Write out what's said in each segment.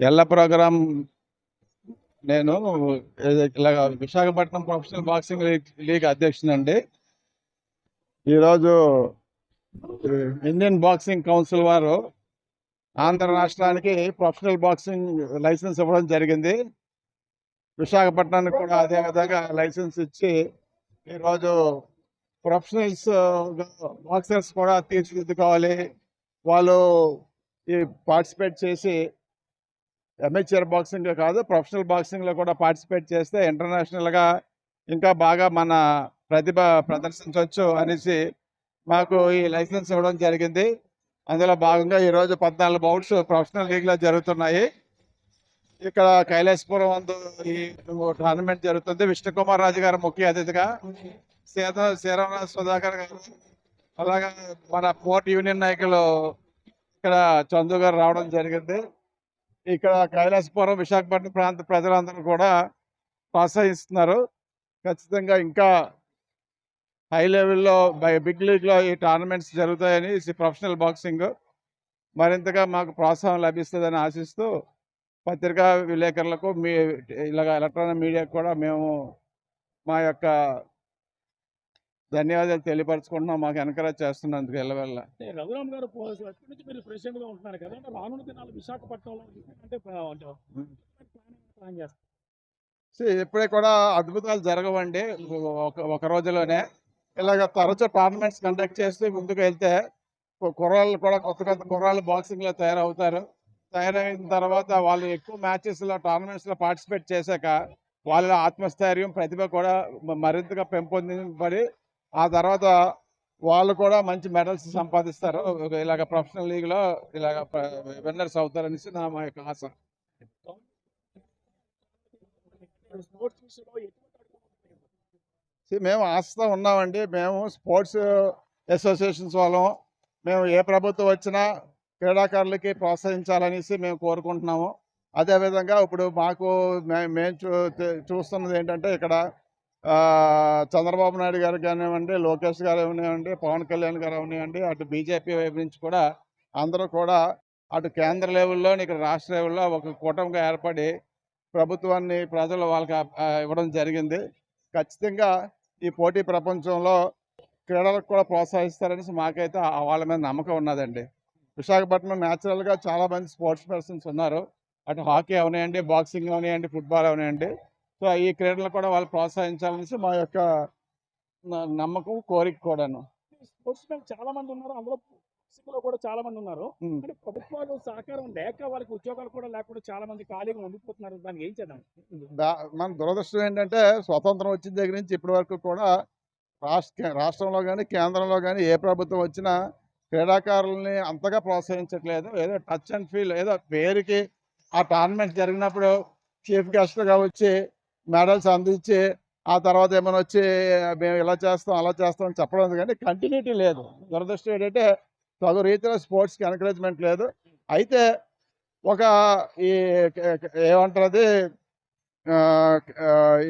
ఎల్ల ప్రోగ్రాం నేను ఇలా విశాఖపట్నం ప్రొఫెషనల్ బాక్సింగ్ లీగ్ అధ్యక్షునండి. ఈరోజు ఇండియన్ బాక్సింగ్ కౌన్సిల్ వారు ఆంధ్ర రాష్ట్రానికి ప్రొఫెషనల్ బాక్సింగ్ లైసెన్స్ ఇవ్వడం జరిగింది. విశాఖపట్నానికి కూడా అదే విధంగా లైసెన్స్ ఇచ్చి ఈరోజు ప్రొఫెషనల్స్ బాక్సర్స్ కూడా తీర్చిదిద్దుకోవాలి. వాళ్ళు ఈ పార్టిసిపేట్ చేసి అమెచ్యూర్ బాక్సింగ్ కాదు, ప్రొఫెషనల్ బాక్సింగ్లో కూడా పార్టిసిపేట్ చేస్తే ఇంటర్నేషనల్గా ఇంకా బాగా మన ప్రతిభ ప్రదర్శించవచ్చు అనేసి మాకు ఈ లైసెన్స్ ఇవ్వడం జరిగింది. అందులో భాగంగా ఈరోజు 14 బౌట్స్ ప్రొఫెషనల్ లీగ్లో జరుగుతున్నాయి. ఇక్కడ కైలాసపురం అందు ఈ టోర్నమెంట్ జరుగుతుంది. విష్ణుకుమార్ రాజు గారు ముఖ్య అతిథిగా, శ్రీరామరాజు సుధాకర్ గారు, అలాగే మన పోర్ట్ యూనియన్ నాయకులు ఇక్కడ చందు గారు రావడం జరిగింది. ఇక్కడ కైలాసపురం విశాఖపట్నం ప్రాంత ప్రజలందరూ కూడా ప్రోత్సహిస్తున్నారు. ఖచ్చితంగా ఇంకా హై లెవెల్లో బిగ్ లీగ్లో ఈ టోర్నమెంట్స్ జరుగుతాయని ప్రొఫెషనల్ బాక్సింగ్ మరింతగా మాకు ప్రోత్సాహం లభిస్తుందని ఆశిస్తూ పత్రికా విలేకరులకు ఇలాగ ఎలక్ట్రానిక్ మీడియాకు కూడా మేము మా యొక్క ధన్యవాదాలు తెలియపరచుకుంటున్నాం. మాకు ఎంకరేజ్ చేస్తున్నందుకు ఎల్లవెల్ల. రఘురామ్ గారు ఎప్పటి నుంచి మీరు ప్రెసిడెంట్ గా ఉంటున్నారు కదా, రానున్న దినాలు విశాఖపట్నంలో ఇప్పుడే కూడా అద్భుతాలు జరగవండి. ఒక రోజులోనే ఇలాగ తరచు టోర్నమెంట్స్ కండక్ట్ చేస్తూ ముందుకు వెళ్తే కుర్రాళ్ళు కూడా కొత్త కుర్రాళ్ళు బాక్సింగ్లో తయారవుతారు. తయారైన తర్వాత వాళ్ళు ఎక్కువ మ్యాచెస్లో టోర్నమెంట్స్లో పార్టిసిపేట్ చేశాక వాళ్ళ ఆత్మస్థైర్యం ప్రతిభ కూడా మరింతగా పెంపొందింపబడి ఆ తర్వాత వాళ్ళు కూడా మంచి మెడల్స్ సంపాదిస్తారు. ఇలాగ ప్రొఫెషనల్ లీగ్లో ఇలాగ విన్నర్స్ అవుతారనేసి మా యొక్క ఆశ. మేము ఆశతో ఉన్నామండి. మేము స్పోర్ట్స్ అసోసియేషన్స్ వాళ్ళం. మేము ఏ ప్రభుత్వం వచ్చినా క్రీడాకారులకి ప్రోత్సహించాలనేసి మేము కోరుకుంటున్నాము. అదేవిధంగా ఇప్పుడు మాకు మేము చూస్తున్నది ఏంటంటే ఇక్కడ చంద్రబాబు నాయుడు గారు కానివ్వండి, లోకేష్ గారు అవనివ్వండి, పవన్ కళ్యాణ్ గారు అవనివ్వండి, అటు బీజేపీ వైపు నుంచి కూడా అందరూ కూడా అటు కేంద్ర లెవెల్లో ఇక్కడ రాష్ట్ర లెవెల్లో ఒక కూటమిగా ఏర్పడి ప్రభుత్వాన్ని ప్రజలు వాళ్ళకి ఇవ్వడం జరిగింది. ఖచ్చితంగా ఈ పోటీ ప్రపంచంలో క్రీడలకు కూడా ప్రోత్సహిస్తారనేసి మాకైతే వాళ్ళ మీద నమ్మకం ఉన్నదండి. విశాఖపట్నం న్యాచురల్గా చాలామంది స్పోర్ట్స్ పర్సన్స్ ఉన్నారు. అటు హాకీ అవనివ్వండి, బాక్సింగ్ అవనివ్వండి, ఫుట్బాల్ అవనివ్వండి. సో ఈ క్రీడలు కూడా వాళ్ళు ప్రోత్సహించాలనేసి మా యొక్క నమ్మకం, కోరిక కూడాను. స్పోర్ట్స్ మెన్ చాలా మంది ఉన్నారు, అందులో కూడా చాలా మంది ఉన్నారు. అంటే ప్రభుత్వాలు సహకారం లేక వాళ్ళకి ఉద్యోగాలు కూడా లేకుండా చాలా మంది ఖాళీగా ఉండిపోతున్నారు. దానికి ఏం చేద్దాం? మన దురదృష్టం ఏంటంటే స్వతంత్రం వచ్చిన దగ్గర నుంచి ఇప్పటి వరకు కూడా రాష్ట్రంలో కానీ కేంద్రంలో కానీ ఏ ప్రభుత్వం వచ్చినా క్రీడాకారులని అంతగా ప్రోత్సహించట్లేదు. ఏదో టచ్ అండ్ ఫీల్, ఏదో పేరుకి ఆ టోర్నమెంట్ జరిగినప్పుడు చీఫ్ గెస్ట్గా వచ్చి మెడల్స్ అందించి ఆ తర్వాత ఏమైనా వచ్చి మేము ఇలా చేస్తాం అలా చేస్తాం అని చెప్పడం కానీ కంటిన్యూటీ లేదు. దురదృష్టం ఏంటంటే తగు రీతిలో స్పోర్ట్స్కి ఎంకరేజ్మెంట్ లేదు. అయితే ఒక ఈ ఏమంటారు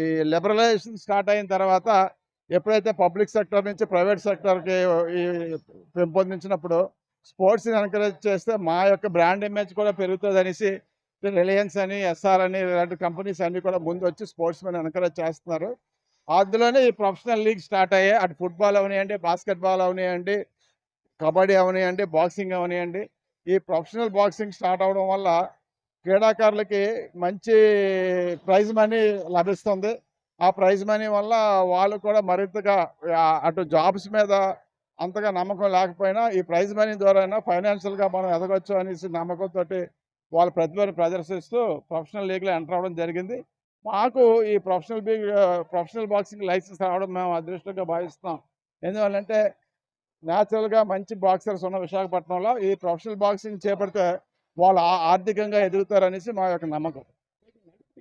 ఈ లిబరలైజేషన్ స్టార్ట్ అయిన తర్వాత ఎప్పుడైతే పబ్లిక్ సెక్టర్ నుంచి ప్రైవేట్ సెక్టర్కి ఈ పెంపొందించినప్పుడు స్పోర్ట్స్ని ఎంకరేజ్ చేస్తే మా యొక్క బ్రాండ్ ఇమేజ్ కూడా పెరుగుతుంది అనేసి రిలయన్స్ అని, ఎస్ఆర్ అని ఇలాంటి కంపెనీస్ అన్నీ కూడా ముందు వచ్చి స్పోర్ట్స్ మెన్ ఎంకరేజ్ చేస్తున్నారు. అందులోనే ఈ ప్రొఫెషనల్ లీగ్ స్టార్ట్ అయ్యాయి. అటు ఫుట్బాల్ అవనివ్వండి, బాస్కెట్బాల్ అవనివ్వండి, కబడ్డీ అవనివ్వండి, బాక్సింగ్ అవనివ్వండి. ఈ ప్రొఫెషనల్ బాక్సింగ్ స్టార్ట్ అవడం వల్ల క్రీడాకారులకి మంచి ప్రైజ్ మనీ లభిస్తుంది. ఆ ప్రైజ్ మనీ వల్ల వాళ్ళు కూడా మరింతగా అటు జాబ్స్ మీద అంతగా నమ్మకం లేకపోయినా ఈ ప్రైజ్ మనీ ద్వారా ఫైనాన్షియల్గా మనం ఎదగొచ్చు అనేసి నమ్మకంతో వాళ్ళ ప్రతిభను ప్రదర్శిస్తూ ప్రొఫెషనల్ లీగ్లో ఎంటర్ అవ్వడం జరిగింది. మాకు ఈ ప్రొఫెషనల్ బాక్సింగ్ లైసెన్స్ రావడం మేము అదృష్టంగా భావిస్తున్నాం. ఎందువల్లంటే న్యాచురల్గా మంచి బాక్సర్స్ ఉన్న విశాఖపట్నంలో ఈ ప్రొఫెషనల్ బాక్సింగ్ చేపడితే వాళ్ళు ఆర్థికంగా ఎదుగుతారనేసి మా యొక్క నమ్మకం.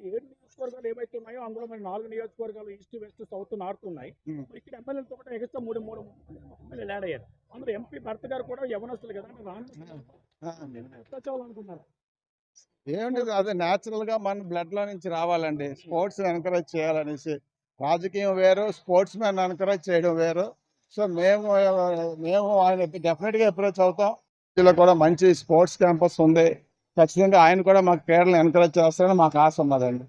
7 నియోజకవర్గాలు ఏవైతే ఉన్నాయో అందులో మరి 4 నియోజకవర్గాలు ఈస్ట్, వెస్ట్, సౌత్, నార్త్ ఉన్నాయి. ఇక్కడ ఎమ్మెల్యేలతో కూడా ఎక్స్ట్రా 3 ఎమ్మెల్యేలు యాడ్ అయ్యారు. అందులో ఎంపీ భర్త గారు కూడా యవనస్తులు కదా, అనుకున్నారు. ఏమండి, అదే న్యాచురల్గా మన బ్లడ్లో నుంచి రావాలండి. స్పోర్ట్స్ ఎంకరేజ్ చేయాలనేసి రాజకీయం వేరు, స్పోర్ట్స్ మ్యాన్ ఎంకరేజ్ చేయడం వేరు. సో మేము ఆయన డెఫినెట్గా అప్రోచ్ అవుతాం. ఇందులో కూడా మంచి స్పోర్ట్స్ క్యాంపస్ ఉంది. ఖచ్చితంగా ఆయన కూడా మాకు క్రీడలు ఎంకరేజ్ చేస్తారని మాకు ఆశ ఉన్నదండి.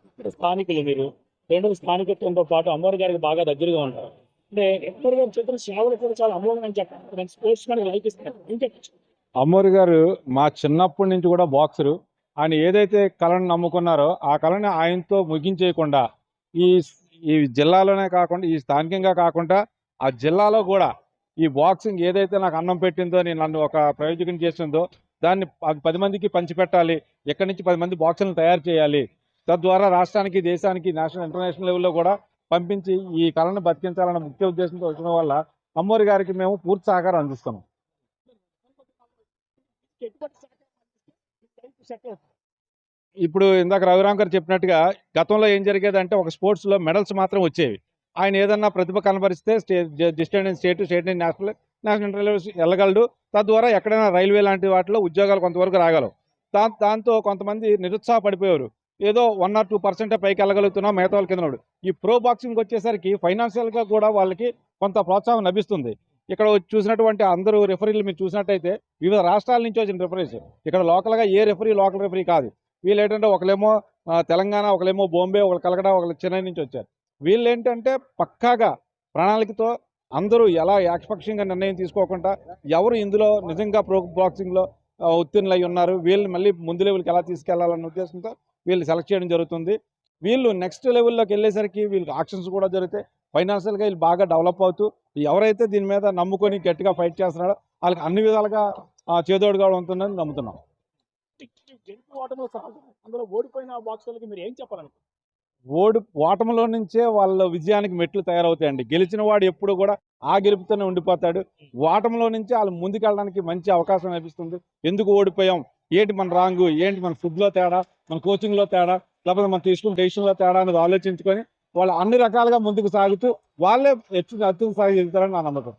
ఇక్కడ స్థానికులు మీరు రెండో స్థానికత్వంతో పాటు అమ్మవారి గారికి బాగా దగ్గరగా ఉంటారు. అంటే అమ్మవారి గారు చేతున్న సేవలు కూడా చాలా అమోఘమని చెప్పాలి. స్పోర్ట్స్ మ్యాన్ లైక్ ఇస్తారు. ఇంకా అమ్మోరు గారు మా చిన్నప్పటి నుంచి కూడా బాక్సరు. ఆయన ఏదైతే కళను నమ్ముకున్నారో ఆ కళని ఆయనతో ముగించేయకుండా ఈ ఈ జిల్లాలోనే కాకుండా ఈ స్థానికంగా కాకుండా ఆ జిల్లాలో కూడా ఈ బాక్సింగ్ ఏదైతే నాకు అన్నం పెట్టిందో, నేను నన్ను ఒక ప్రయోజకుని చేసిందో దాన్ని 10 మందికి పంచిపెట్టాలి. ఇక్కడి నుంచి 10 మంది బాక్సులను తయారు చేయాలి. తద్వారా రాష్ట్రానికి, దేశానికి, నేషనల్ ఇంటర్నేషనల్ లెవెల్లో కూడా పంపించి ఈ కళను బతికించాలన్న ముఖ్య ఉద్దేశంతో వచ్చిన వల్ల అమ్మోరి గారికి మేము పూర్తి సహకారం అందిస్తున్నాం. ఎటువంటి సహకారం ఇప్పుడు ఇందాక రఘురామ్ గారు చెప్పినట్టుగా గతంలో ఏం జరిగేదంటే ఒక స్పోర్ట్స్లో మెడల్స్ మాత్రం వచ్చేవి. ఆయన ఏదన్నా ప్రతిభ కనబరిస్తే డిస్ట్రిక్ట్ నుంచి స్టేట్, స్టేట్ నుంచి నేషనల్, నేషనల్ ఇంటర్నేషనల్ వెళ్ళగలడు. తద్వారా ఎక్కడైనా రైల్వే లాంటి వాటిలో ఉద్యోగాలు కొంతవరకు రాగలవు. దాంతో కొంతమంది నిరుత్సాహపడిపోయారు. ఏదో 1 or 2% పైకి వెళ్ళగలుగుతున్నాం, మిగతా వాళ్ళ కింద ఉన్నాడు. ఈ ప్రో బాక్సింగ్ వచ్చేసరికి ఫైనాన్షియల్గా కూడా వాళ్ళకి కొంత ప్రోత్సాహం లభిస్తుంది. ఇక్కడ చూసినటువంటి అందరూ రెఫరీలు మీరు చూసినట్టయితే వివిధ రాష్ట్రాల నుంచి వచ్చిన రెఫరీస్. ఇక్కడ లోకల్గా ఏ రెఫరీ లోకల్ రెఫరీ కాదు. వీళ్ళు ఏంటంటే ఒకళ్ళేమో తెలంగాణ, ఒకళ్ళేమో బాంబే, ఒకళ్ళు కలకడా, ఒకళ్ళు చెన్నై నుంచి వచ్చారు. వీళ్ళు ఏంటంటే పక్కాగా ప్రణాళికతో అందరూ ఎలా ఏకపక్షంగా నిర్ణయం తీసుకోకుండా ఎవరు ఇందులో నిజంగా ప్రో బాక్సింగ్లో ఉత్తీర్ణులు అయి ఉన్నారు, వీళ్ళని మళ్ళీ ముందు లెవెల్కి ఎలా తీసుకెళ్లాలన్న ఉద్దేశంతో వీళ్ళు సెలెక్ట్ చేయడం జరుగుతుంది. వీళ్ళు నెక్స్ట్ లెవెల్లోకి వెళ్ళేసరికి వీళ్ళకి ఆక్షన్స్ కూడా జరుగుతాయి. ఫైనాన్షియల్గా వీళ్ళు బాగా డెవలప్ అవుతూ ఎవరైతే దీని మీద నమ్ముకొని గట్టిగా ఫైట్ చేస్తున్నారో వాళ్ళకి అన్ని విధాలుగా చేదోడుగా ఉంటుందని నమ్ముతున్నాం. గెలుపు ఓటములు సహజం. అందులో ఓడిపోయిన బాక్సర్లకి మీరు ఏం చెప్పాలనుకుంటున్నారు? ఓటమిలో నుంచే వాళ్ళ విజయానికి మెట్లు తయారవుతాయండి. గెలిచిన వాడు ఎప్పుడు కూడా ఆ గెలుపుతోనే ఉండిపోతాడు. ఓటమిలో నుంచే వాళ్ళు ముందుకెళ్ళడానికి మంచి అవకాశం లభిస్తుంది. ఎందుకు ఓడిపోయాం, ఏంటి మన రాంగు, ఏంటి మన ఫుడ్లో తేడా, మన కోచింగ్లో తేడా, లేకపోతే మనం తీసుకున్న డెసిషన్లో తేడా అనేది ఆలోచించుకొని వాళ్ళు అన్ని రకాలుగా ముందుకు సాగుతూ వాళ్ళే అత్యుత్సాహం చెందుతారని నా నమ్మకం.